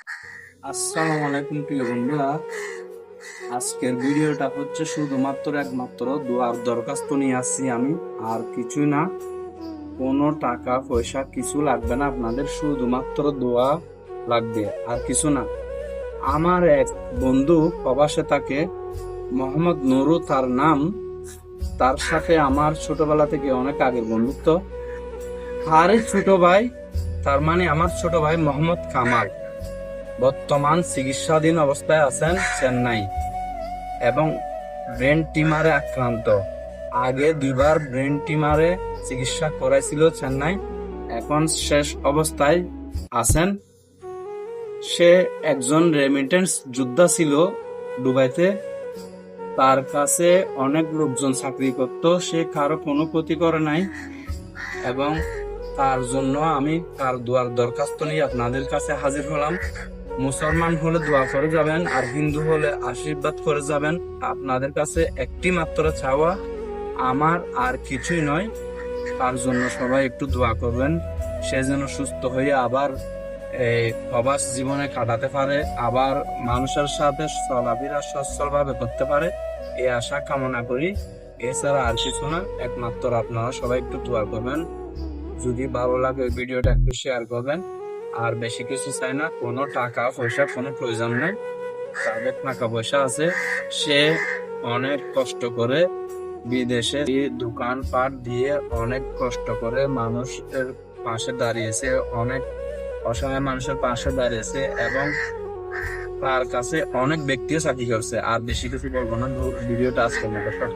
আসসালামু আলাইকুম প্রিয় বন্ধুরা। আজকের ভিডিওটা হচ্ছে শুধুমাত্র একমাত্র দোয়ার দরখাস্ত নিয়ে আসছি আমি, আর কিছুই না। কোনো টাকা পয়সা কিছু লাগবে না, আপনাদের শুধুমাত্র দোয়া লাগবে, আর কিছু না। আমার এক বন্ধু প্রবাসে থাকে, মোহাম্মদ নুরু তার নাম। তার সাথে আমার ছোটবেলা থেকে অনেক আগের বন্ধুত্ব। আর ছোট ভাই, তার মানে আমার ছোট ভাই মোহাম্মদ কামাল, বর্তমান চিকিৎসাধীন অবস্থায় আছেন চেন্নাই এবং ব্রেন টিমারে আক্রান্ত। আগে দুইবার ব্রেন টিমারে চিকিৎসা করাইছিল চেন্নাই, এখন শেষ অবস্থায় আছেন। সে একজন রেমিটেন্স যোদ্ধা ছিল দুবাইতে। তার কাছে অনেক লোকজন চাকরি করত, সে কারো কোনো ক্ষতি করে নাই। এবং তার জন্য আমি তার দোয়ার দরখাস্ত নিয়ে আপনাদের কাছে হাজির হলাম। মুসলমান হলে দোয়া করে যাবেন, আর হিন্দু হলে আশীর্বাদ করে যাবেন। আপনাদের কাছে একটি মাত্র চাওয়া, আমার আর কিছুই নয়। তার জন্য সবাই একটু দোয়া করবেন, সে যেন সুস্থ হয়ে আবার এই প্রবাস জীবনে কাটাতে পারে, আবার মানুষের সাথে চলাফেরা সচ্ছলভাবে করতে পারে, এই আশা কামনা করি। এছাড়া আর কিছু না, একমাত্র আপনারা সবাই একটু দোয়া করবেন। যদি ভালো লাগে ভিডিওটা একটু শেয়ার করবেন। আর বেশি কিছু চাই না, কোনো টাকা পয়সা কোনো প্রয়োজন নেই। তাদের টাকা পয়সা আছে, সে অনেক কষ্ট করে বিদেশে দোকানপাট দিয়ে অনেক কষ্ট করে মানুষের পাশে দাঁড়িয়েছে, অনেক অসহায় মানুষের পাশে দাঁড়িয়েছে, এবং তার কাছে অনেক ব্যক্তিও চাকরি করছে। আর বেশি কিছু বলবো না, ভিডিওটা আজকের মতো শর্ট